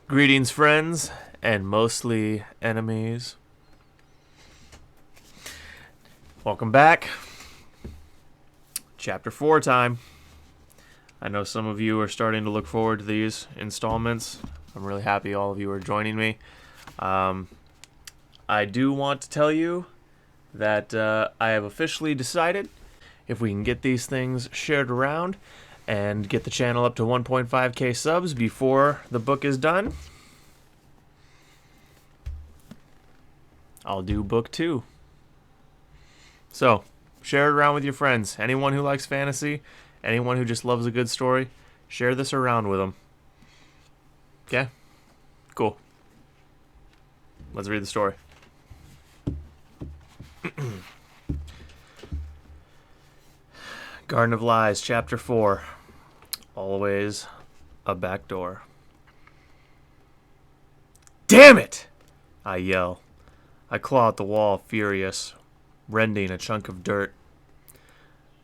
Greetings, friends, and mostly enemies. Welcome back. Chapter 4 time. I know some of you are starting to look forward to these installments. I'm really happy all of you are joining me. I do want to tell you that I have officially decided if we can get these things shared around and get the channel up to 1.5k subs before the book is done, I'll do book 2. So, share it around with your friends. Anyone who likes fantasy, anyone who just loves a good story, share this around with them. Okay? Cool. Let's read the story. Garden of Lies, Chapter 4. Always a back door. Damn it! I yell. I claw at the wall, furious, rending a chunk of dirt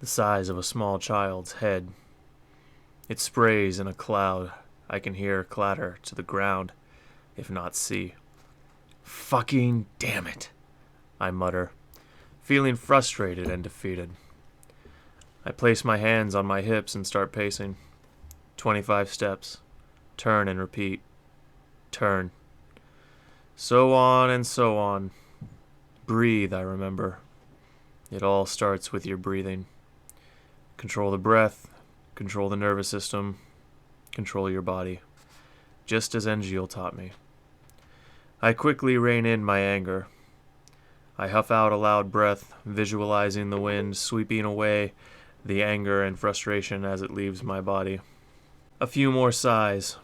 the size of a small child's head. It sprays in a cloud. I can hear clatter to the ground, if not see. Fucking damn it, I mutter, feeling frustrated and defeated. I place my hands on my hips and start pacing. 25 steps. Turn and repeat. Turn. So on and so on. Breathe, I remember. It all starts with your breathing. Control the breath. Control the nervous system. Control your body. Just as Engiel taught me. I quickly rein in my anger. I huff out a loud breath, visualizing the wind sweeping away the anger and frustration as it leaves my body. A few more sighs.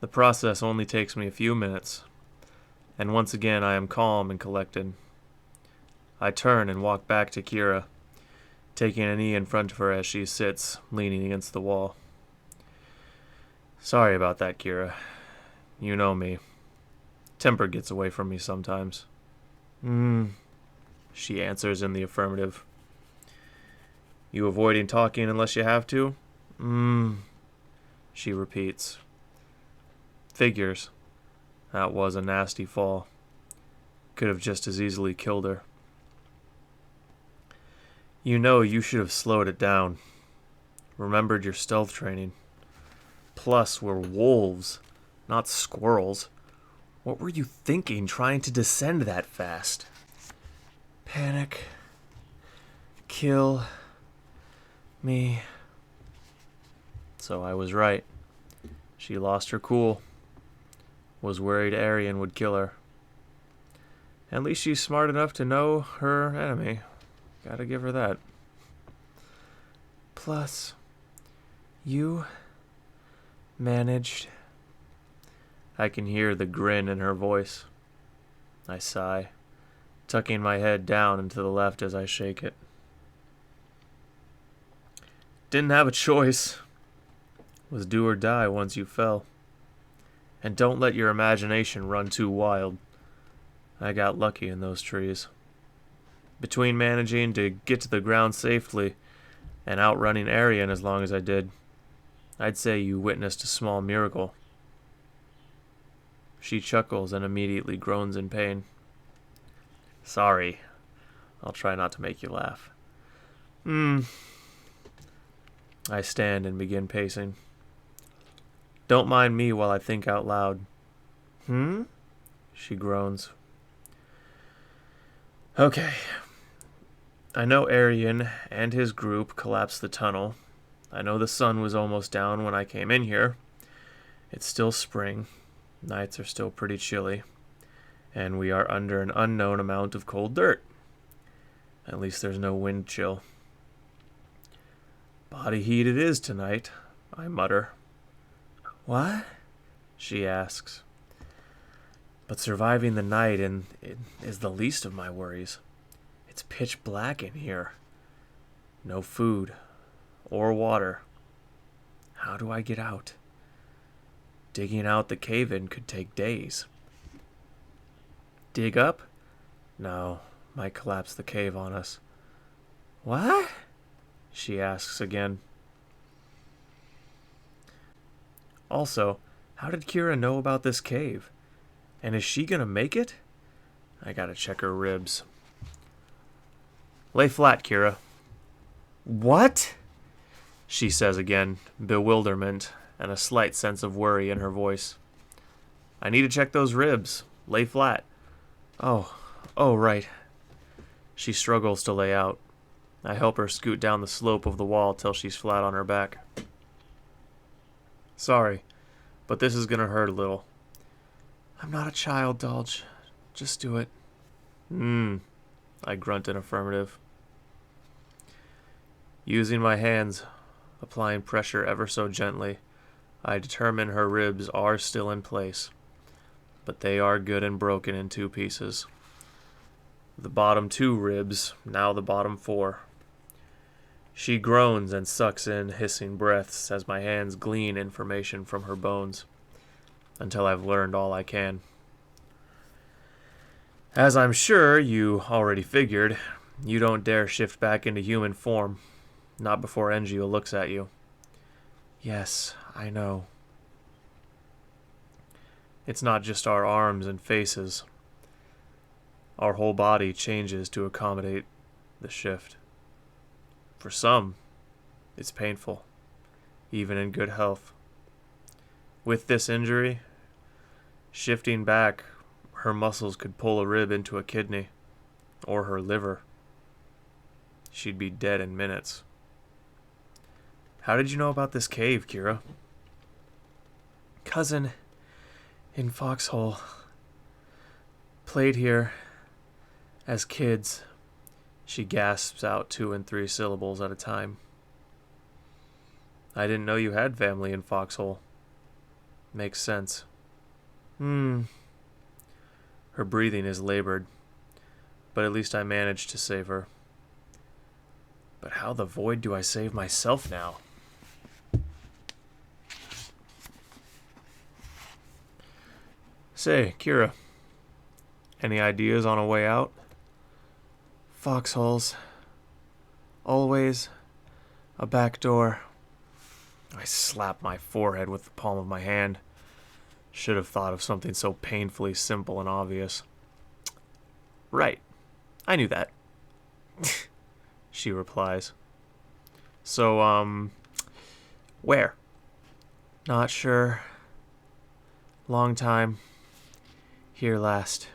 The process only takes me a few minutes, and once again I am calm and collected. I turn and walk back to Kira, taking a knee in front of her as she sits, leaning against the wall. Sorry about that, Kira. You know me. Temper gets away from me sometimes. She answers in the affirmative. You avoiding talking unless you have to? She repeats. Figures. That was a nasty fall. Could have just as easily killed her. You know you should have slowed it down. Remembered your stealth training. Plus, we're wolves, not squirrels. What were you thinking trying to descend that fast? Panic. Kill me. So I was right. She lost her cool. Was worried Arian would kill her. At least she's smart enough to know her enemy. Gotta give her that. Plus, you managed. I can hear the grin in her voice. I sigh, tucking my head down and to the left as I shake it. Didn't have a choice. Was do or die once you fell. And don't let your imagination run too wild. I got lucky in those trees. Between managing to get to the ground safely and outrunning Arian as long as I did, I'd say you witnessed a small miracle. She chuckles and immediately groans in pain. Sorry. I'll try not to make you laugh. I stand and begin pacing. Don't mind me while I think out loud. She groans. Okay. I know Arian and his group collapsed the tunnel. I know the sun was almost down when I came in here. It's still spring. Nights are still pretty chilly. And we are under an unknown amount of cold dirt. At least there's no wind chill. Body heat it is tonight, I mutter. What? She asks. But surviving the night is the least of my worries. It's pitch black in here. No food or water. How do I get out? Digging out the cave-in could take days. Dig up? No, might collapse the cave on us. What? She asks again. Also, How did Kira know about this cave? And is she gonna make it? I gotta check her ribs. Lay flat, Kira. What? She says again, bewilderment and a slight sense of worry in her voice. I need to check those ribs. Lay flat. Oh, right. She struggles to lay out. I help her scoot down the slope of the wall till she's flat on her back. Sorry, but this is gonna hurt a little. I'm not a child, Dolge. Just do it. I grunt in affirmative. Using my hands, applying pressure ever so gently, I determine her ribs are still in place, but they are good and broken in 2 pieces. The bottom 2 ribs, now the bottom 4. She groans and sucks in hissing breaths as my hands glean information from her bones, until I've learned all I can. As I'm sure you already figured, you don't dare shift back into human form, not before Engio looks at you. Yes, I know. It's not just our arms and faces. Our whole body changes to accommodate the shift. For some, it's painful, even in good health. With this injury, shifting back, her muscles could pull a rib into a kidney, or her liver. She'd be dead in minutes. How did you know about this cave, Kira? Cousin in Foxhole. Played here as kids. She gasps out 2 and 3 syllables at a time. I didn't know you had family in Foxhole. Makes sense. Her breathing is labored, but at least I managed to save her. But how the void do I save myself now? Say, Kira, any ideas on a way out? Foxholes. Always a back door. I slap my forehead with the palm of my hand. Should have thought of something so painfully simple and obvious. Right. I knew that. She replies. So, where? Not sure. Long time. Here last.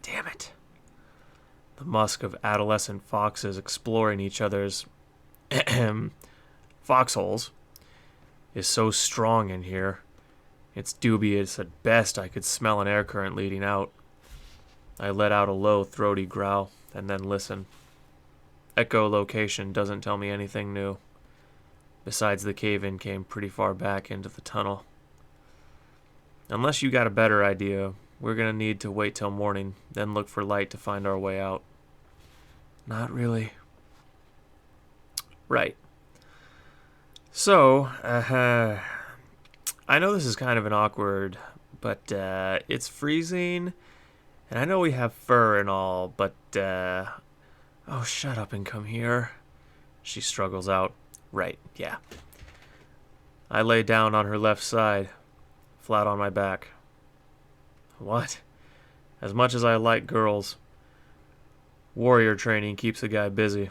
Damn it. The musk of adolescent foxes exploring each other's foxholes is so strong in here. It's dubious at best I could smell an air current leading out. I let out a low, throaty growl and then listen. Echolocation doesn't tell me anything new. Besides, the cave-in came pretty far back into the tunnel. Unless you got a better idea, we're gonna need to wait till morning, then look for light to find our way out. Not really. Right. So, I know this is kind of an awkward, but it's freezing, and I know we have fur and all, but oh, shut up and come here. She struggles out. Right, yeah. I lay down on her left side, flat on my back. What? As much as I like girls, warrior training keeps a guy busy.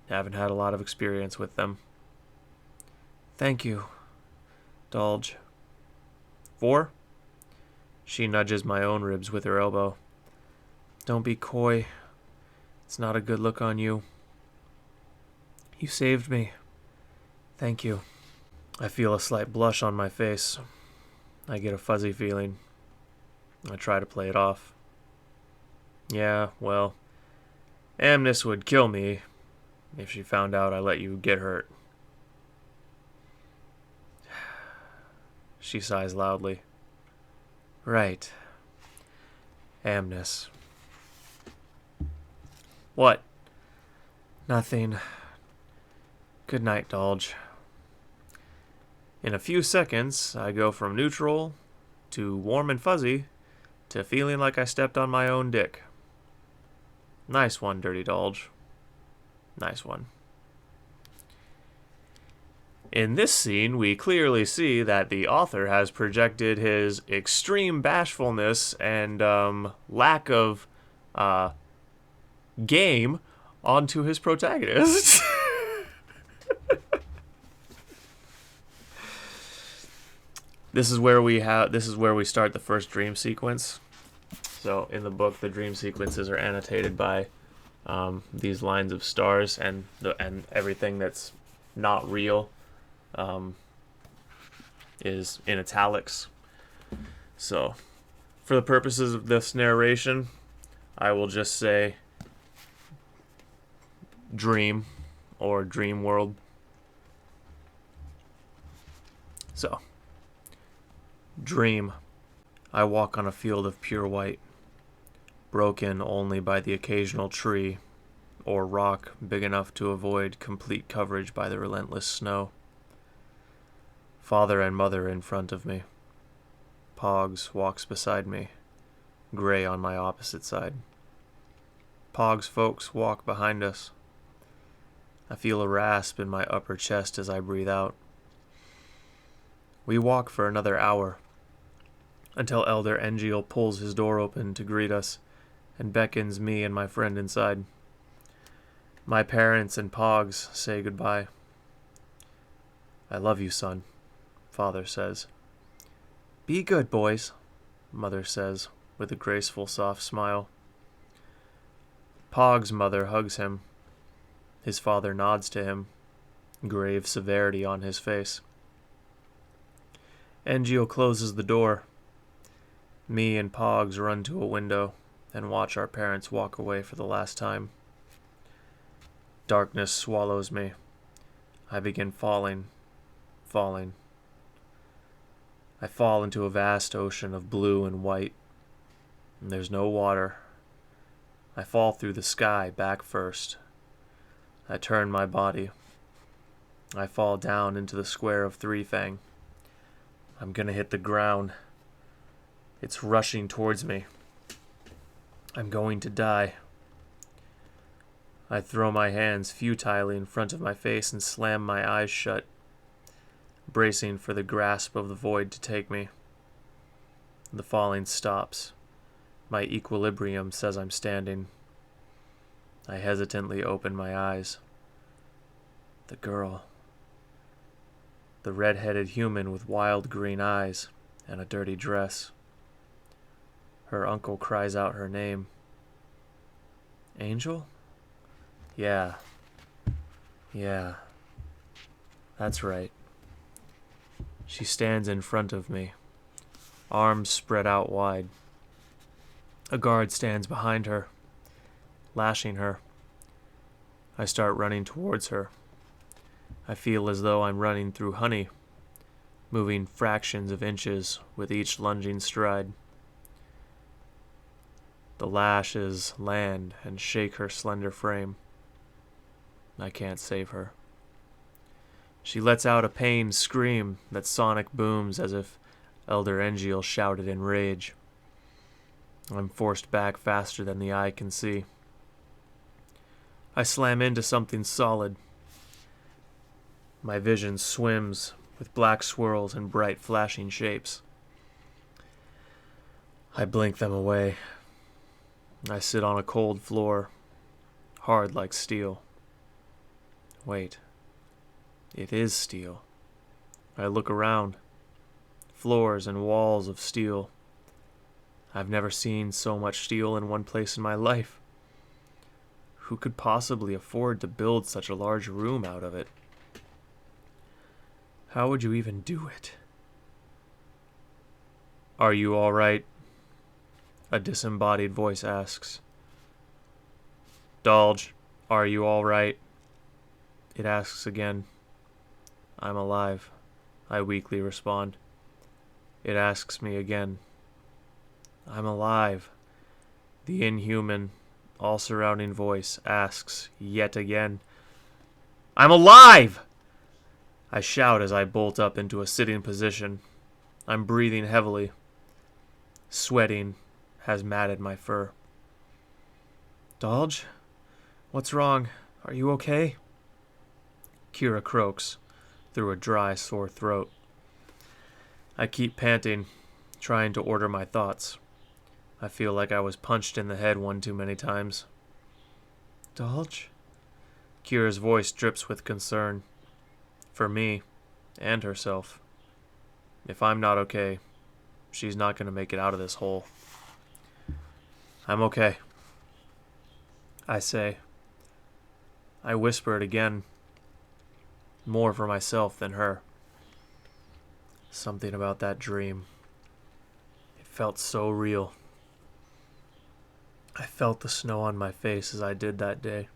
Haven't had a lot of experience with them. Thank you, Dolge. 4? She nudges my own ribs with her elbow. Don't be coy. It's not a good look on you. You saved me. Thank you. I feel a slight blush on my face. I get a fuzzy feeling. I try to play it off. Yeah, well, Amnes would kill me if she found out I let you get hurt. She sighs loudly. Right. Amnes. What? Nothing. Good night, Dolge. In a few seconds, I go from neutral to warm and fuzzy to feeling like I stepped on my own dick. Nice one, Dirty Dolge. Nice one. In this scene, we clearly see that the author has projected his extreme bashfulness and lack of game onto his protagonist. This is where we start the first dream sequence. So in the book, the dream sequences are annotated by these lines of stars, and everything that's not real is in italics. So, for the purposes of this narration, I will just say dream or dream world. So, dream. I walk on a field of pure white, broken only by the occasional tree or rock big enough to avoid complete coverage by the relentless snow. Father and mother in front of me. Pogs walks beside me, gray on my opposite side. Pogs folks walk behind us. I feel a rasp in my upper chest as I breathe out. We walk for another hour, until Elder Engiel pulls his door open to greet us and beckons me and my friend inside. My parents and Pogs say goodbye. I love you, son, Father says. Be good, boys, Mother says, with a graceful, soft smile. Pog's mother hugs him. His father nods to him, grave severity on his face. Engiel closes the door. Me and Pogs run to a window and watch our parents walk away for the last time. Darkness swallows me. I begin falling. I fall into a vast ocean of blue and white. And there's no water. I fall through the sky back first. I turn my body. I fall down into the square of Three Fang. I'm gonna hit the ground. It's rushing towards me. I'm going to die. I throw my hands futilely in front of my face and slam my eyes shut, bracing for the grasp of the void to take me. The falling stops. My equilibrium says I'm standing. I hesitantly open my eyes. The girl. The red-headed human with wild green eyes and a dirty dress. Her uncle cries out her name. Angel? Yeah. That's right. She stands in front of me, arms spread out wide. A guard stands behind her, lashing her. I start running towards her. I feel as though I'm running through honey, moving fractions of inches with each lunging stride. The lashes land and shake her slender frame. I can't save her. She lets out a pained scream that sonic booms as if Elder Engiel shouted in rage. I'm forced back faster than the eye can see. I slam into something solid. My vision swims with black swirls and bright flashing shapes. I blink them away. I sit on a cold floor, hard like steel. Wait. It is steel. I look around. Floors and walls of steel. I've never seen so much steel in one place in my life. Who could possibly afford to build such a large room out of it? How would you even do it? Are you all right? A disembodied voice asks. Dolge, are you all right? It asks again. I'm alive, I weakly respond. It asks me again. I'm alive. The inhuman, all-surrounding voice asks yet again. I'm alive! I shout as I bolt up into a sitting position. I'm breathing heavily. Sweating has matted my fur. Dolge? What's wrong? Are you okay? Kira croaks, through a dry, sore throat. I keep panting, trying to order my thoughts. I feel like I was punched in the head one too many times. Dulce? Kira's voice drips with concern. For me, and herself. If I'm not okay, she's not going to make it out of this hole. I'm okay, I say. I whisper it again, more for myself than her. Something about that dream. It felt so real. I felt the snow on my face as I did that day.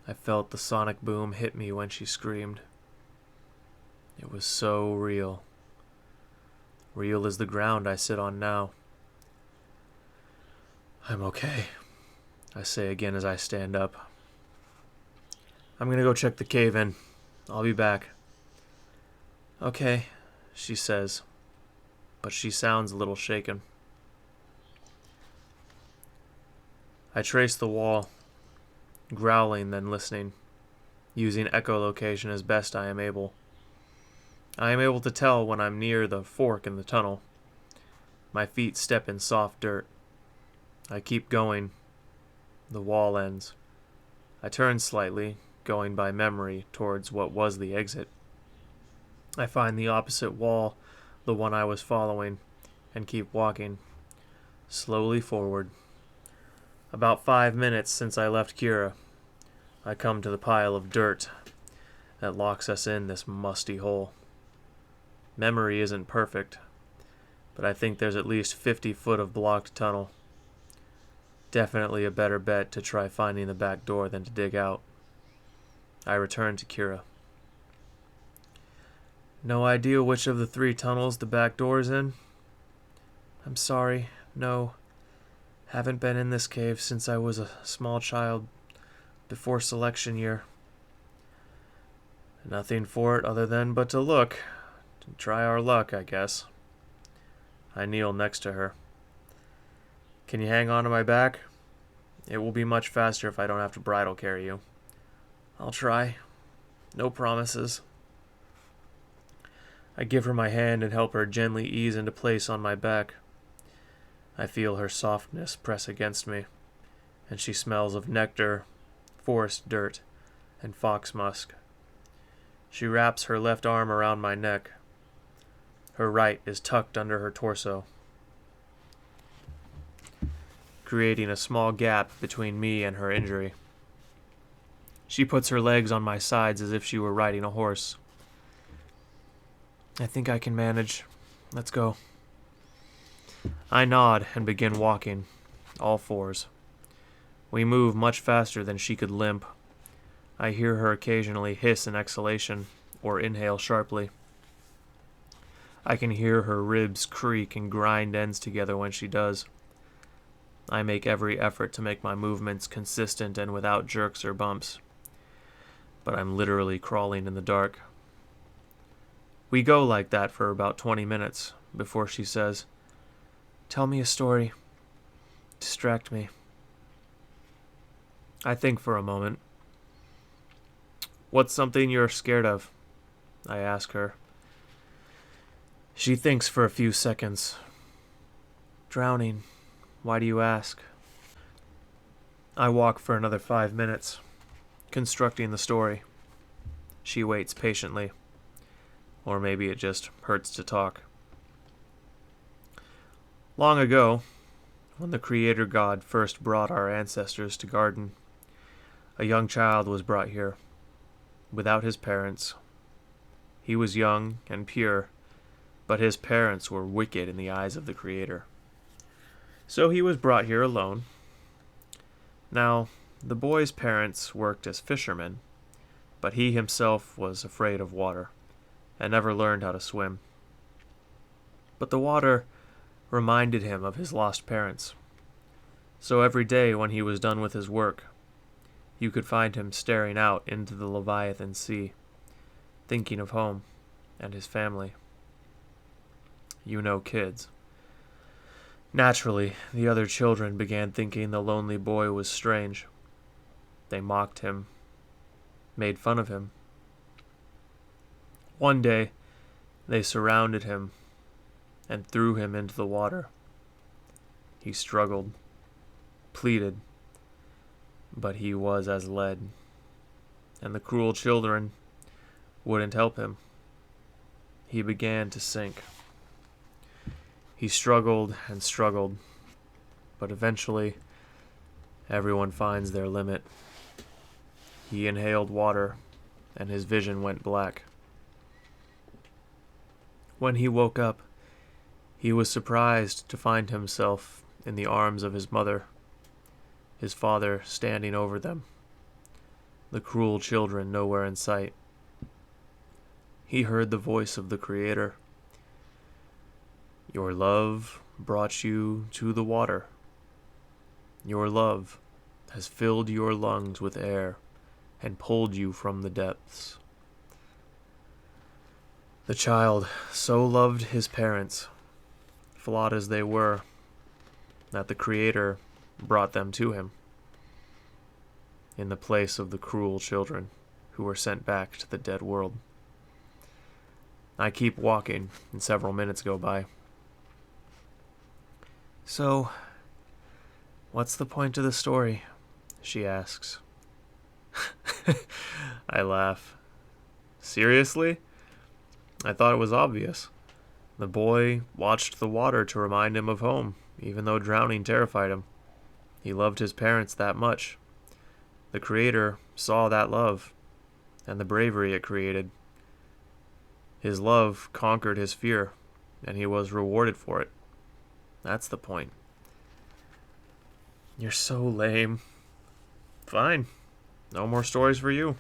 I felt the sonic boom hit me when she screamed. It was so real. Real as the ground I sit on now. I'm okay, I say again as I stand up. I'm gonna go check the cave in. I'll be back. Okay, she says, but she sounds a little shaken. I trace the wall, growling then listening, using echolocation as best I am able. I am able to tell when I'm near the fork in the tunnel. My feet step in soft dirt. I keep going. The wall ends. I turn slightly, going by memory towards what was the exit. I find the opposite wall, the one I was following, and keep walking, slowly forward. About 5 minutes since I left Kira, I come to the pile of dirt that locks us in this musty hole. Memory isn't perfect, but I think there's at least 50 foot of blocked tunnel. Definitely a better bet to try finding the back door than to dig out. I return to Kira. No idea which of the 3 tunnels the back door's in? I'm sorry, no. Haven't been in this cave since I was a small child, before selection year. Nothing for it other than but to look. To try our luck, I guess. I kneel next to her. Can you hang on to my back? It will be much faster if I don't have to bridle carry you. I'll try. No promises. I give her my hand and help her gently ease into place on my back. I feel her softness press against me, and she smells of nectar, forest dirt, and fox musk. She wraps her left arm around my neck. Her right is tucked under her torso, creating a small gap between me and her injury. She puts her legs on my sides as if she were riding a horse. I think I can manage. Let's go. I nod and begin walking, all fours. We move much faster than she could limp. I hear her occasionally hiss an exhalation or inhale sharply. I can hear her ribs creak and grind ends together when she does. I make every effort to make my movements consistent and without jerks or bumps. But I'm literally crawling in the dark. We go like that for about 20 minutes before she says, "Tell me a story. Distract me." I think for a moment. What's something you're scared of? I ask her. She thinks for a few seconds. Drowning. Why do you ask? I walk for another 5 minutes, constructing the story. She waits patiently. Or maybe it just hurts to talk. Long ago, when the Creator God first brought our ancestors to Garden, a young child was brought here, without his parents. He was young and pure, but his parents were wicked in the eyes of the Creator. So he was brought here alone. Now, the boy's parents worked as fishermen, but he himself was afraid of water and never learned how to swim. But the water reminded him of his lost parents. So every day when he was done with his work, you could find him staring out into the Leviathan Sea, thinking of home and his family. You know kids. Naturally, the other children began thinking the lonely boy was strange. They mocked him, made fun of him. One day, they surrounded him and threw him into the water. He struggled, pleaded, but he was as lead, and the cruel children wouldn't help him. He began to sink. He struggled and struggled, but eventually, everyone finds their limit. He inhaled water, and his vision went black. When he woke up, he was surprised to find himself in the arms of his mother, his father standing over them, the cruel children nowhere in sight. He heard the voice of the Creator. Your love brought you to the water. Your love has filled your lungs with air and pulled you from the depths. The child so loved his parents, flawed as they were, that the Creator brought them to him, in the place of the cruel children who were sent back to the dead world. I keep walking, and several minutes go by. So, what's the point of the story? She asks. I laugh. Seriously? I thought it was obvious. The boy watched the water to remind him of home, even though drowning terrified him. He loved his parents that much. The Creator saw that love, and the bravery it created. His love conquered his fear, and he was rewarded for it. That's the point. You're so lame. Fine. No more stories for you.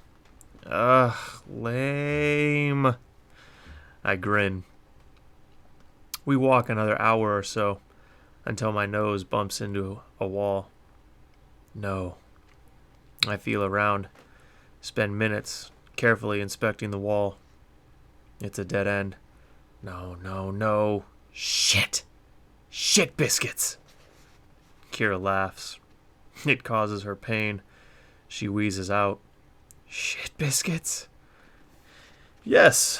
Ugh, lame. I grin. We walk another hour or so until my nose bumps into a wall. No. I feel around, spend minutes carefully inspecting the wall. It's a dead end. No, no, no. Shit! Shit biscuits! Kira laughs. It causes her pain. She wheezes out. Shit biscuits? Yes,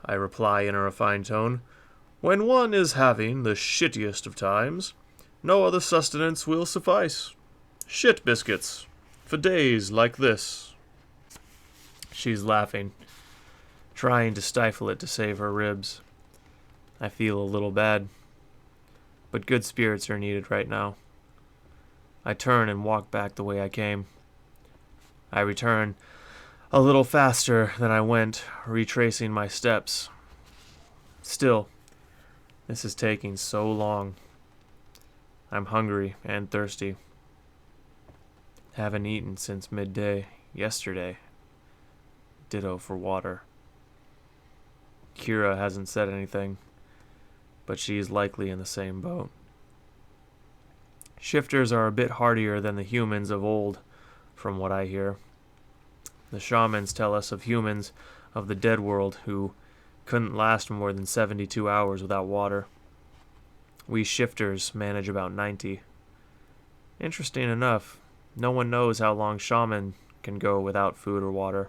I reply in a refined tone. When one is having the shittiest of times, no other sustenance will suffice. Shit biscuits. For days like this. She's laughing, trying to stifle it to save her ribs. I feel a little bad, but good spirits are needed right now. I turn and walk back the way I came. I return a little faster than I went, retracing my steps. Still, this is taking so long. I'm hungry and thirsty. Haven't eaten since midday yesterday. Ditto for water. Kira hasn't said anything, but she's likely in the same boat. Shifters are a bit hardier than the humans of old, from what I hear. The shamans tell us of humans of the dead world who couldn't last more than 72 hours without water. We shifters manage about 90. Interesting enough, no one knows how long shaman can go without food or water.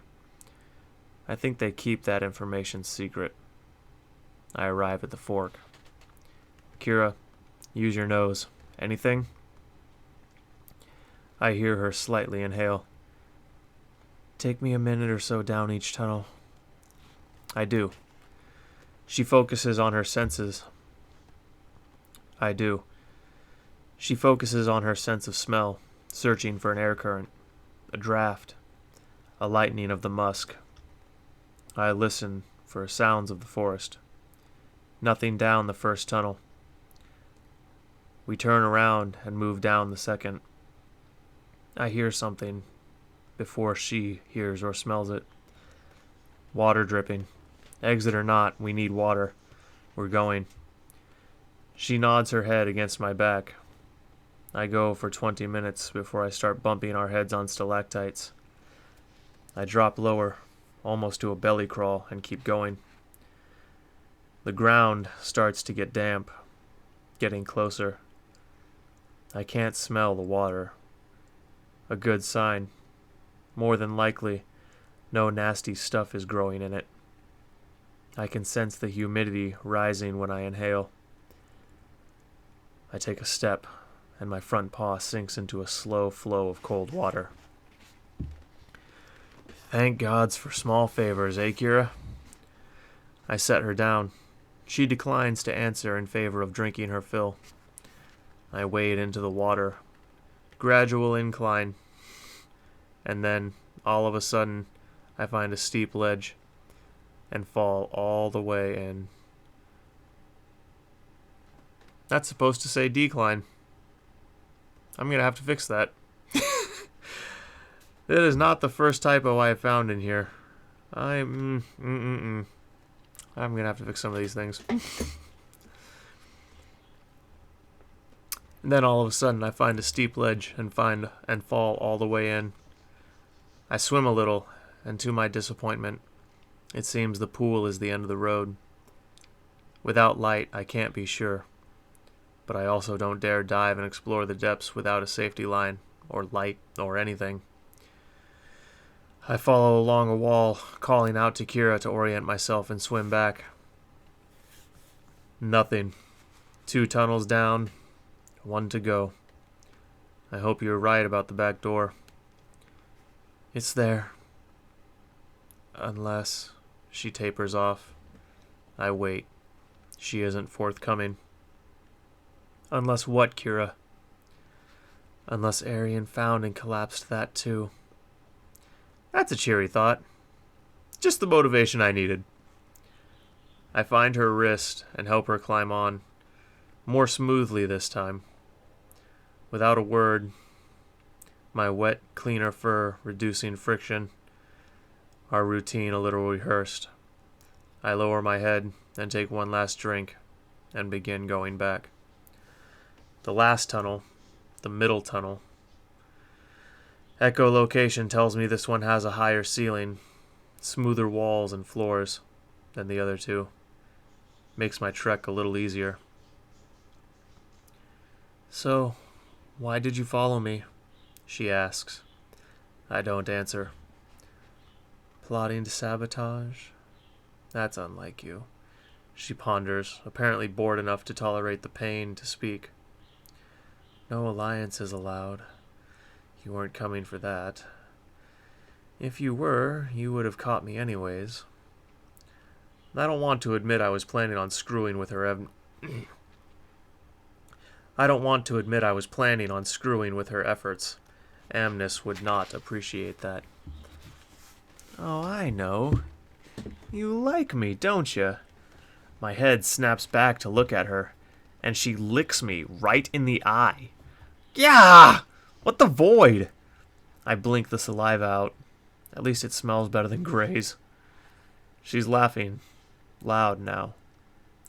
I think they keep that information secret. I arrive at the fork. Kira, use your nose. Anything? I hear her slightly inhale. Take me a minute or so down each tunnel. I do. She focuses on her senses. I do. She focuses on her sense of smell, searching for an air current, a draft, a lightening of the musk. I listen for sounds of the forest. Nothing down the first tunnel. We turn around and move down the second. I hear something before she hears or smells it. Water dripping. Exit or not, we need water. We're going. She nods her head against my back. I go for 20 minutes before I start bumping our heads on stalactites. I drop lower, almost to a belly crawl, and keep going. The ground starts to get damp, getting closer. I can't smell the water. A good sign. More than likely, no nasty stuff is growing in it. I can sense the humidity rising when I inhale. I take a step, and my front paw sinks into a slow flow of cold water. Thank gods for small favors, eh, Kira? I set her down. She declines to answer in favor of drinking her fill. I wade into the water. Gradual incline. And then, all of a sudden, I find a steep ledge and fall all the way in. That's supposed to say decline. I'm going to have to fix that. It is not the first typo I have found in here. I'm going to have to fix some of these things. And then all of a sudden I find a steep ledge and fall all the way in. I swim a little, and to my disappointment, it seems the pool is the end of the road. Without light, I can't be sure. But I also don't dare dive and explore the depths without a safety line, or light, or anything. I follow along a wall, calling out to Kira to orient myself and swim back. Nothing. 2 tunnels down, 1 to go. I hope you're right about the back door. It's there. Unless she tapers off. I wait. She isn't forthcoming. Unless what, Kira? Unless Arian found and collapsed that too. That's a cheery thought. Just the motivation I needed. I find her wrist and help her climb on, more smoothly this time. Without a word, my wet, cleaner fur reducing friction, our routine a little rehearsed. I lower my head and take one last drink and begin going back. The last tunnel, the middle tunnel. Echolocation tells me this one has a higher ceiling, smoother walls and floors than the other 2. Makes my trek a little easier. So, why did you follow me? She asks. I don't answer. Plotting to sabotage? That's unlike you. She ponders, apparently bored enough to tolerate the pain to speak. No alliances allowed. You weren't coming for that. If you were, you would have caught me anyways. I don't want to admit I was planning on screwing with her efforts. Amnes would not appreciate that. Oh, I know. You like me, don't you? My head snaps back to look at her, and she licks me right in the eye. Yeah! What the void? I blink the saliva out. At least it smells better than Gray's. She's laughing. Loud now.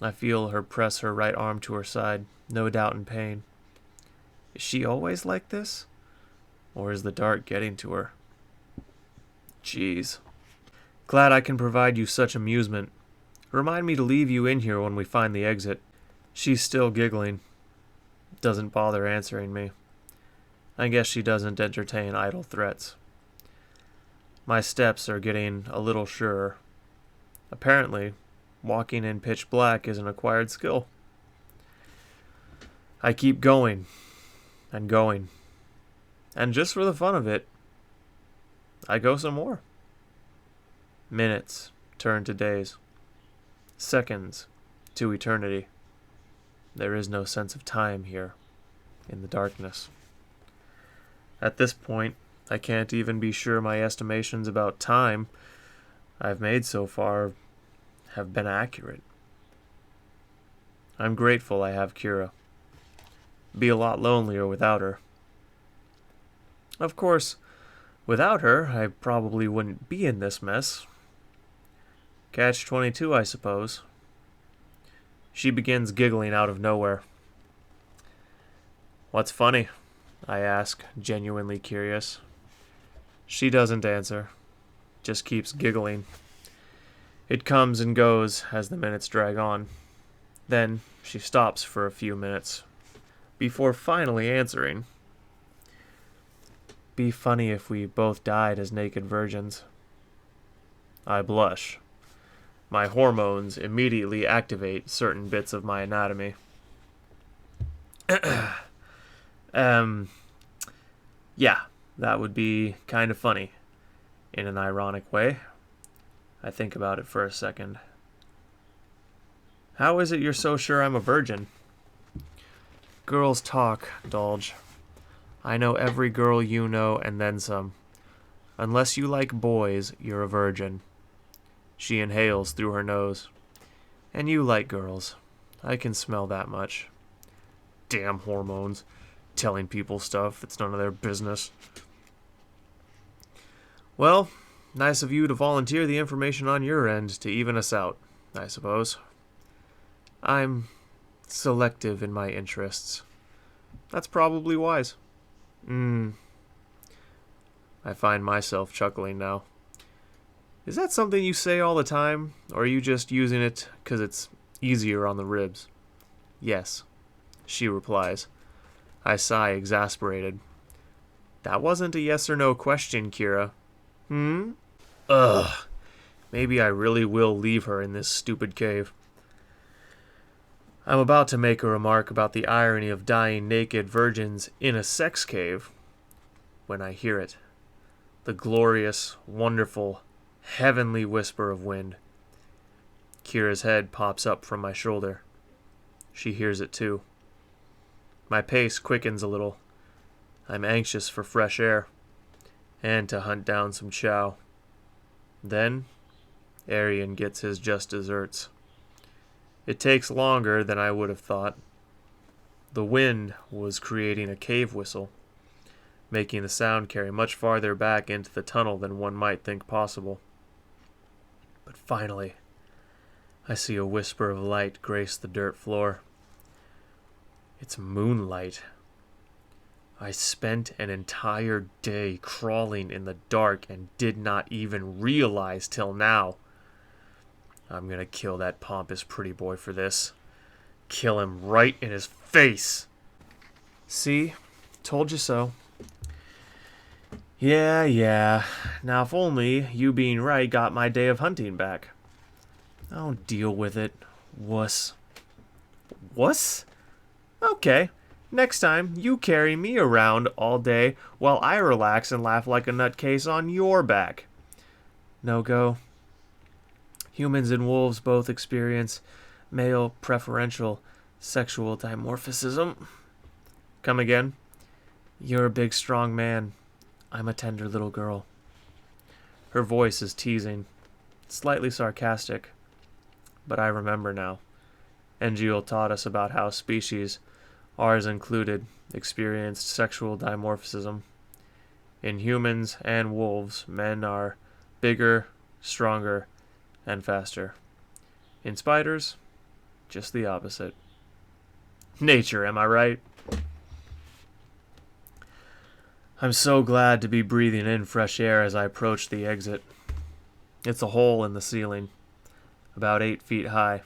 I feel her press her right arm to her side, no doubt in pain. Is she always like this? Or is the dark getting to her? Jeez. Glad I can provide you such amusement. Remind me to leave you in here when we find the exit. She's still giggling. Doesn't bother answering me. I guess she doesn't entertain idle threats. My steps are getting a little surer. Apparently, walking in pitch black is an acquired skill. I keep going, and going. And just for the fun of it, I go some more. Minutes turn to days. Seconds to eternity. There is no sense of time here, in the darkness. At this point, I can't even be sure my estimations about time I've made so far have been accurate. I'm grateful I have Kira. Be a lot lonelier without her. Of course, without her, I probably wouldn't be in this mess. Catch-22, I suppose. She begins giggling out of nowhere. What's funny? I ask, genuinely curious. She doesn't answer, just keeps giggling. It comes and goes as the minutes drag on. Then she stops for a few minutes, before finally answering. Be funny if we both died as naked virgins. I blush. My hormones immediately activate certain bits of my anatomy. Yeah, that would be kind of funny, in an ironic way. I think about it for a second. How is it you're so sure I'm a virgin? Girls talk, Dulge. I know every girl you know and then some. Unless you like boys, you're a virgin. She inhales through her nose. And you like girls. I can smell that much. Damn hormones. Telling people stuff that's none of their business. Well, nice of you to volunteer the information on your end to even us out, I suppose. I'm selective in my interests. That's probably wise. I find myself chuckling now. Is that something you say all the time, or are you just using it because it's easier on the ribs? Yes, she replies. I sigh, exasperated. That wasn't a yes or no question, Kira. Ugh. Maybe I really will leave her in this stupid cave. I'm about to make a remark about the irony of dying naked virgins in a sex cave when I hear it. The glorious, wonderful, heavenly whisper of wind. Kira's head pops up from my shoulder. She hears it too. My pace quickens a little. I'm anxious for fresh air and to hunt down some chow. Then, Arian gets his just desserts. It takes longer than I would have thought. The wind was creating a cave whistle, making the sound carry much farther back into the tunnel than one might think possible. But finally, I see a whisper of light grace the dirt floor. It's moonlight. I spent an entire day crawling in the dark and did not even realize till now. I'm gonna kill that pompous pretty boy for this. Kill him right in his face. See? Told you so. Yeah. Now if only you being right got my day of hunting back. I'll deal with it, wuss. Wuss? Okay. Next time, you carry me around all day while I relax and laugh like a nutcase on your back. No go. Humans and wolves both experience male preferential sexual dimorphism. Come again? You're a big, strong man. I'm a tender little girl. Her voice is teasing, slightly sarcastic. But I remember now. Engiel taught us about how species, ours included, experienced sexual dimorphism. In humans and wolves, men are bigger, stronger, and faster. In spiders, just the opposite. Nature, am I right? I'm so glad to be breathing in fresh air as I approach the exit. It's a hole in the ceiling, about 8 feet high.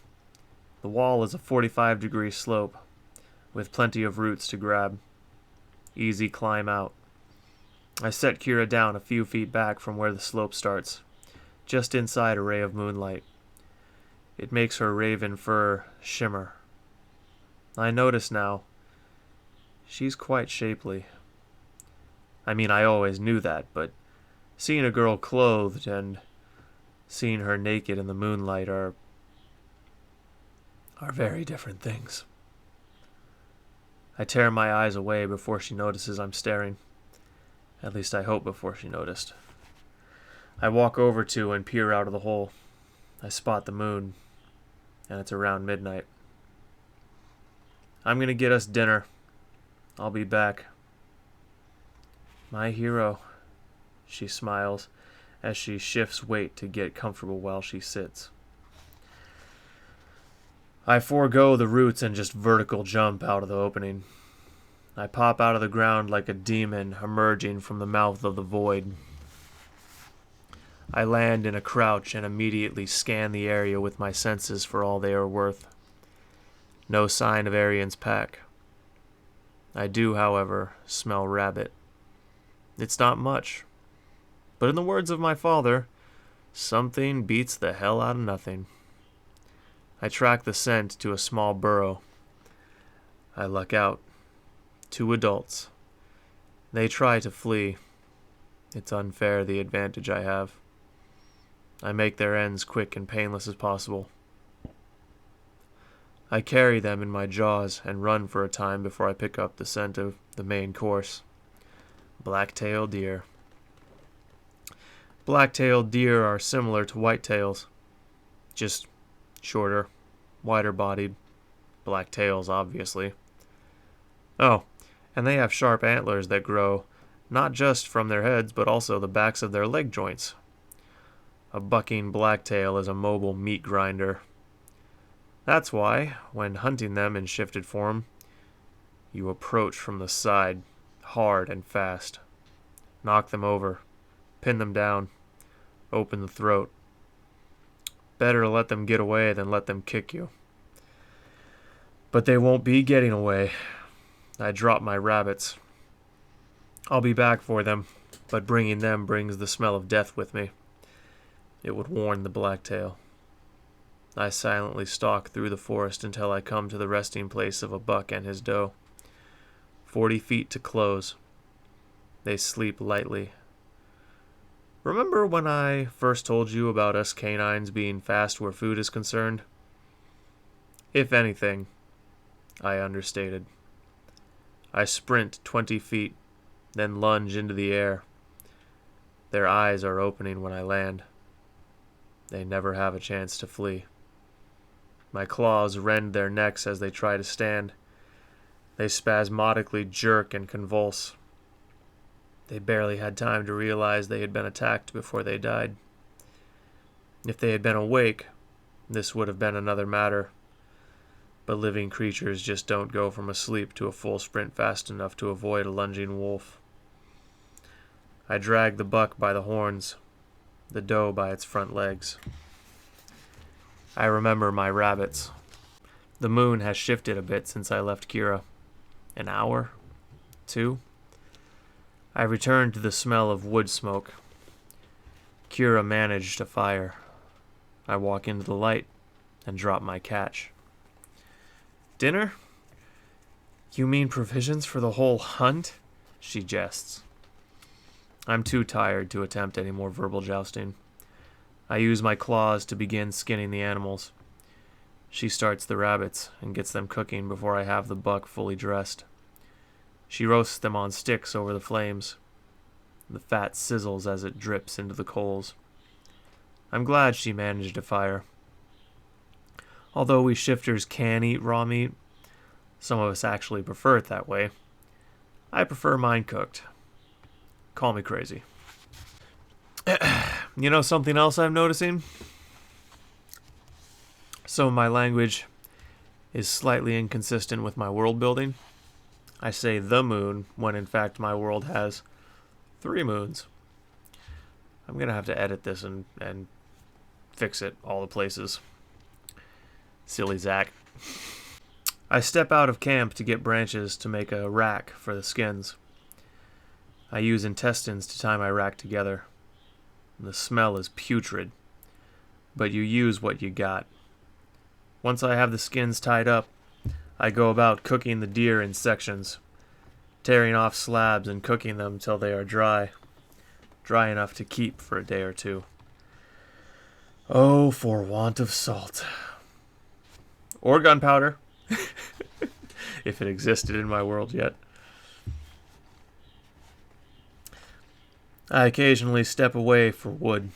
The wall is a 45-degree slope, with plenty of roots to grab. Easy climb out. I set Kira down a few feet back from where the slope starts, just inside a ray of moonlight. It makes her raven fur shimmer. I notice now, she's quite shapely. I mean, I always knew that, but seeing a girl clothed and seeing her naked in the moonlight are very different things. I tear my eyes away before she notices I'm staring. At least I hope before she noticed. I walk over to and peer out of the hole. I spot the moon, and it's around midnight. I'm gonna get us dinner. I'll be back. My hero, she smiles as she shifts weight to get comfortable while she sits. I forego the roots and just vertical jump out of the opening. I pop out of the ground like a demon emerging from the mouth of the void. I land in a crouch and immediately scan the area with my senses for all they are worth. No sign of Arian's pack. I do, however, smell rabbit. It's not much, but in the words of my father, something beats the hell out of nothing. I track the scent to a small burrow. I luck out. 2 adults. They try to flee. It's unfair, the advantage I have. I make their ends quick and painless as possible. I carry them in my jaws and run for a time before I pick up the scent of the main course. Black-tailed deer. Black-tailed deer are similar to white-tails, just shorter, wider-bodied. Black tails, obviously. Oh, and they have sharp antlers that grow not just from their heads, but also the backs of their leg joints. A bucking blacktail is a mobile meat grinder. That's why, when hunting them in shifted form, you approach from the side, hard and fast. Knock them over, pin them down, open the throat. Better to let them get away than let them kick you. But they won't be getting away. I drop my rabbits. I'll be back for them, but bringing them brings the smell of death with me. It would warn the blacktail. I silently stalk through the forest until I come to the resting place of a buck and his doe. 40 feet to close. They sleep lightly. Remember when I first told you about us canines being fast where food is concerned? If anything, I understated. I sprint 20 feet, then lunge into the air. Their eyes are opening when I land. They never have a chance to flee. My claws rend their necks as they try to stand. They spasmodically jerk and convulse. They barely had time to realize they had been attacked before they died. If they had been awake, this would have been another matter. But living creatures just don't go from asleep to a full sprint fast enough to avoid a lunging wolf. I drag the buck by the horns, the doe by its front legs. I remember my rabbits. The moon has shifted a bit since I left Kira. An hour? 2? I return to the smell of wood smoke. Kira managed a fire. I walk into the light and drop my catch. Dinner? You mean provisions for the whole hunt? She jests. I'm too tired to attempt any more verbal jousting. I use my claws to begin skinning the animals. She starts the rabbits and gets them cooking before I have the buck fully dressed. She roasts them on sticks over the flames. The fat sizzles as it drips into the coals. I'm glad she managed a fire. Although we shifters can eat raw meat, some of us actually prefer it that way. I prefer mine cooked. Call me crazy. You know something else I'm noticing? Some of my language is slightly inconsistent with my world building. I say the moon when in fact my world has 3 moons. I'm going to have to edit this and fix it all the places. Silly Zach. I step out of camp to get branches to make a rack for the skins. I use intestines to tie my rack together. The smell is putrid, but you use what you got. Once I have the skins tied up, I go about cooking the deer in sections, tearing off slabs and cooking them till they are dry enough to keep for a day or 2. Oh, for want of salt. Or gunpowder, if it existed in my world yet. I occasionally step away for wood.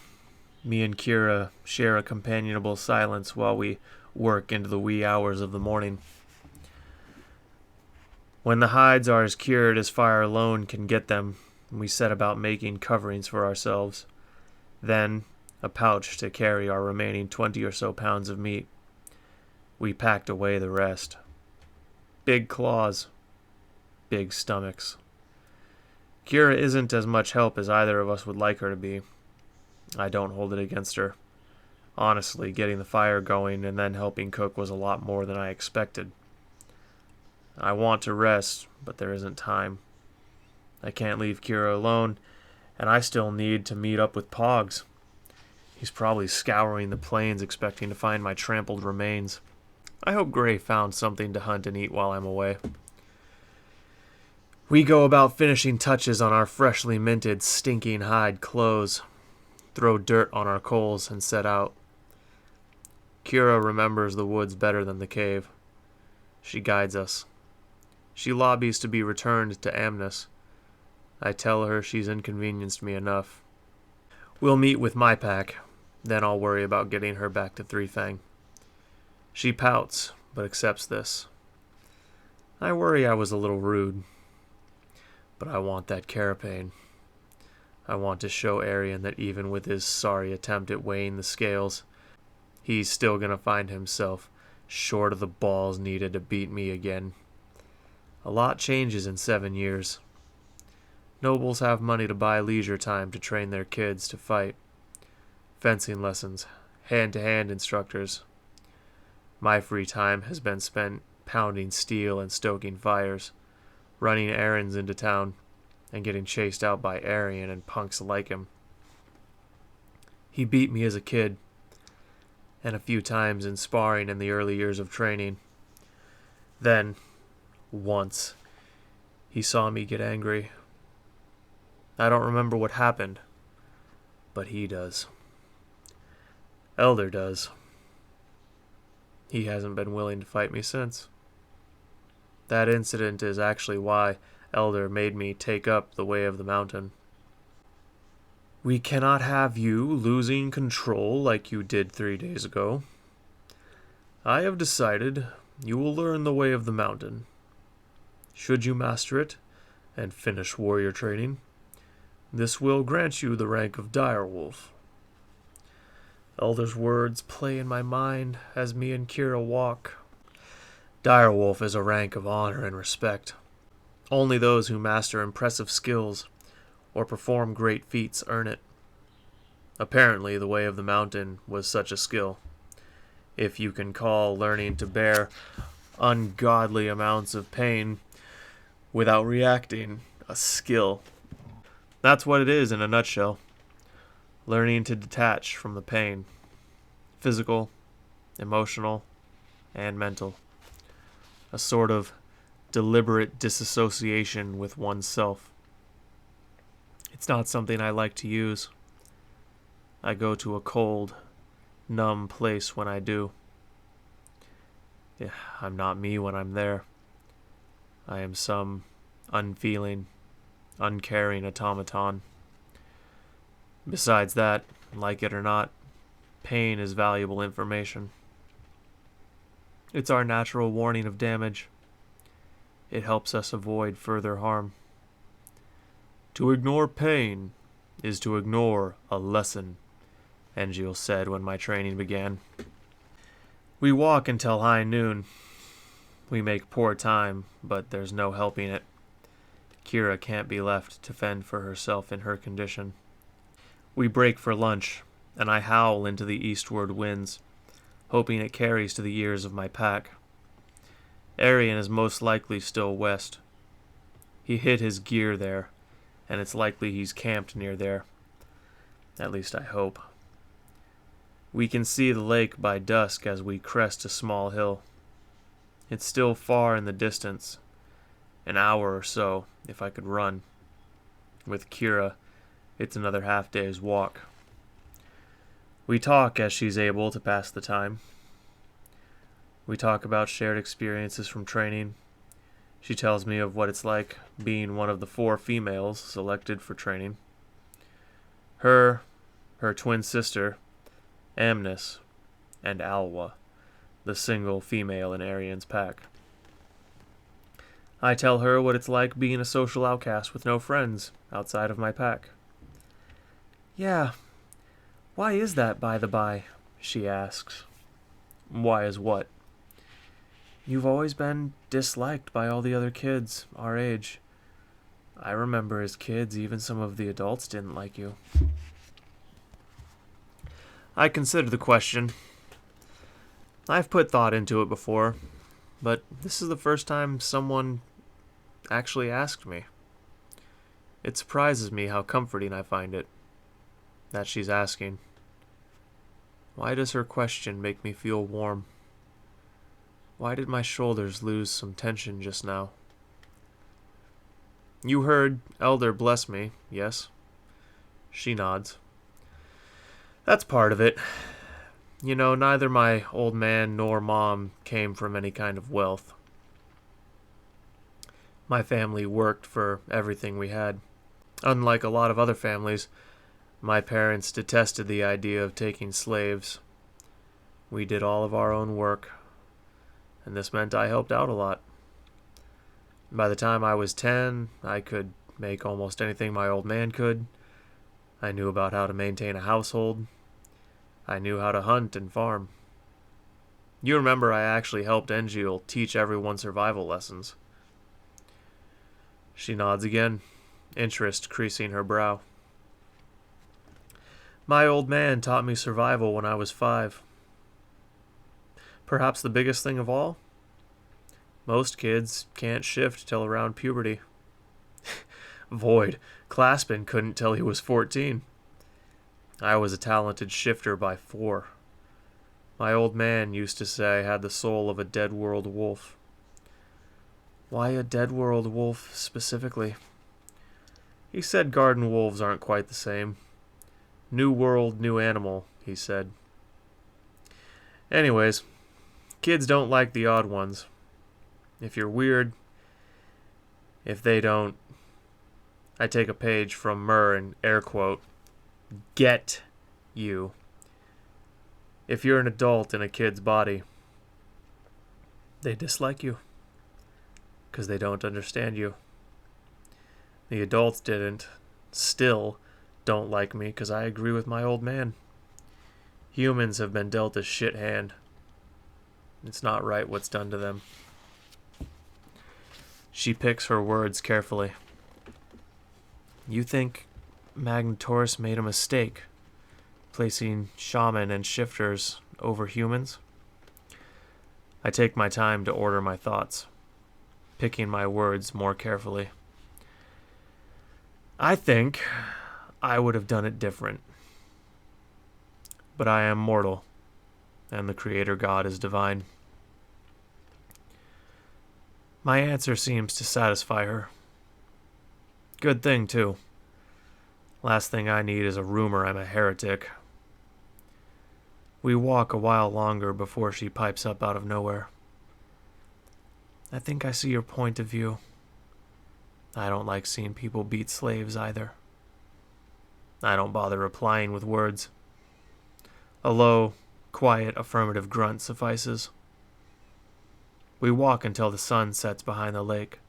Me and Kira share a companionable silence while we work into the wee hours of the morning. When the hides are as cured as fire alone can get them, we set about making coverings for ourselves. Then, a pouch to carry our remaining 20 or so pounds of meat. We packed away the rest. Big claws, big stomachs. Kira isn't as much help as either of us would like her to be. I don't hold it against her. Honestly, getting the fire going and then helping cook was a lot more than I expected. I want to rest, but there isn't time. I can't leave Kira alone, and I still need to meet up with Pogs. He's probably scouring the plains expecting to find my trampled remains. I hope Gray found something to hunt and eat while I'm away. We go about finishing touches on our freshly minted, stinking hide clothes, throw dirt on our coals, and set out. Kira remembers the woods better than the cave. She guides us. She lobbies to be returned to Amnes. I tell her she's inconvenienced me enough. We'll meet with my pack, then I'll worry about getting her back to Three Fang. She pouts, but accepts this. I worry I was a little rude. But I want that carapain. I want to show Arian that even with his sorry attempt at weighing the scales, he's still gonna find himself short of the balls needed to beat me again. A lot changes in 7 years. Nobles have money to buy leisure time to train their kids to fight. Fencing lessons, hand-to-hand instructors. My free time has been spent pounding steel and stoking fires, running errands into town, and getting chased out by Arian and punks like him. He beat me as a kid, and a few times in sparring in the early years of training. Then, once, he saw me get angry. I don't remember what happened, but he does. Elder does. He hasn't been willing to fight me since. That incident is actually why Elder made me take up the way of the mountain. We cannot have you losing control like you did 3 days ago. I have decided you will learn the way of the mountain. Should you master it and finish warrior training, this will grant you the rank of direwolf. Elder's words play in my mind as me and Kira walk. Direwolf is a rank of honor and respect. Only those who master impressive skills or perform great feats earn it. Apparently, the way of the mountain was such a skill, if you can call learning to bear ungodly amounts of pain without reacting a skill. That's what it is in a nutshell. Learning to detach from the pain. Physical, emotional, and mental. A sort of deliberate disassociation with oneself. It's not something I like to use. I go to a cold, numb place when I do. I'm not me when I'm there. I am some unfeeling, uncaring automaton. Besides that, like it or not, pain is valuable information. It's our natural warning of damage. It helps us avoid further harm. To ignore pain is to ignore a lesson, Engiel said when my training began. We walk until high noon. We make poor time, but there's no helping it. Kira can't be left to fend for herself in her condition. We break for lunch, and I howl into the eastward winds, hoping it carries to the ears of my pack. Arian is most likely still west. He hid his gear there, and it's likely he's camped near there. At least I hope. We can see the lake by dusk as we crest a small hill. It's still far in the distance, an hour or so if I could run. With Kira, it's another half-day's walk. We talk as she's able to pass the time. We talk about shared experiences from training. She tells me of what it's like being one of the 4 females selected for training. Her twin sister, Amnes, and Alwa, the single female in Arian's pack. I tell her what it's like being a social outcast with no friends outside of my pack. Yeah, why is that, by the by? She asks. Why is what? You've always been disliked by all the other kids our age. I remember as kids, even some of the adults didn't like you. I consider the question. I've put thought into it before, but this is the first time someone actually asked me. It surprises me how comforting I find it, that she's asking. Why does her question make me feel warm? Why did my shoulders lose some tension just now? You heard Elder bless me, yes? She nods. That's part of it. You know, neither my old man nor mom came from any kind of wealth. My family worked for everything we had. Unlike a lot of other families, my parents detested the idea of taking slaves. We did all of our own work, and this meant I helped out a lot. By the time I was 10, I could make almost anything my old man could. I knew about how to maintain a household. I knew how to hunt and farm. You remember I actually helped Engiel teach everyone survival lessons. She nods again, interest creasing her brow. My old man taught me survival when I was 5. Perhaps the biggest thing of all? Most kids can't shift till around puberty. Void, Claspin couldn't till he was 14. I was a talented shifter by 4. My old man used to say I had the soul of a dead world wolf. Why a dead world wolf specifically? He said garden wolves aren't quite the same. New world, new animal, he said. Anyways, kids don't like the odd ones. If you're weird, if they don't, I take a page from Murr and air quote, get you. If you're an adult in a kid's body, they dislike you. 'Cause they don't understand you. The adults still don't like me 'cause I agree with my old man. Humans have been dealt a shit hand. It's not right what's done to them. She picks her words carefully. You think Magnatoris made a mistake, placing shaman and shifters over humans? I take my time to order my thoughts, picking my words more carefully. I think I would have done it different. But I am mortal, and the Creator God is divine. My answer seems to satisfy her. Good thing, too. Last thing I need is a rumor I'm a heretic. We walk a while longer before she pipes up out of nowhere. I think I see your point of view. I don't like seeing people beat slaves either. I don't bother replying with words. A low, quiet, affirmative grunt suffices. We walk until the sun sets behind the lake.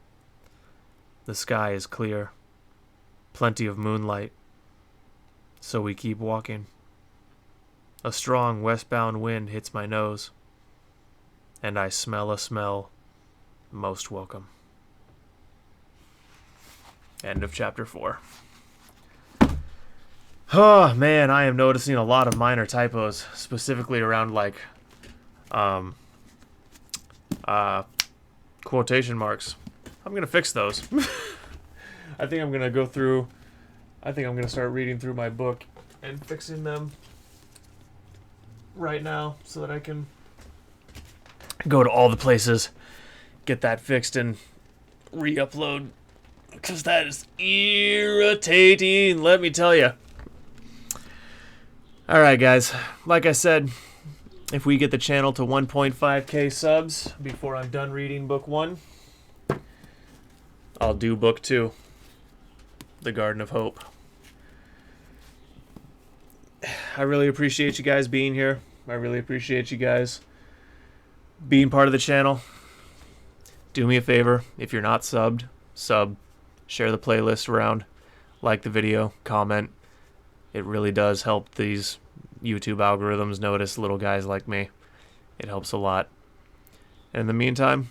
The sky is clear. Plenty of moonlight. So we keep walking. A strong westbound wind hits my nose, and I smell a smell most welcome. End of chapter 4. Oh man, I am noticing a lot of minor typos, specifically around like quotation marks. I'm gonna fix those. I think I'm gonna go through. I think I'm gonna start reading through my book and fixing them right now so that I can go to all the places, get that fixed, and re-upload. Because that is irritating, let me tell you. Alright guys, like I said, if we get the channel to 1.5k subs before I'm done reading book 1, I'll do book 2, The Garden of Hope. I really appreciate you guys being here. I really appreciate you guys being part of the channel. Do me a favor, if you're not subbed, sub. Share the playlist around, like the video, comment. It really does help these YouTube algorithms notice little guys like me. It helps a lot. And in the meantime,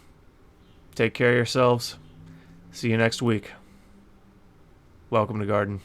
take care of yourselves. See you next week. Welcome to Garden.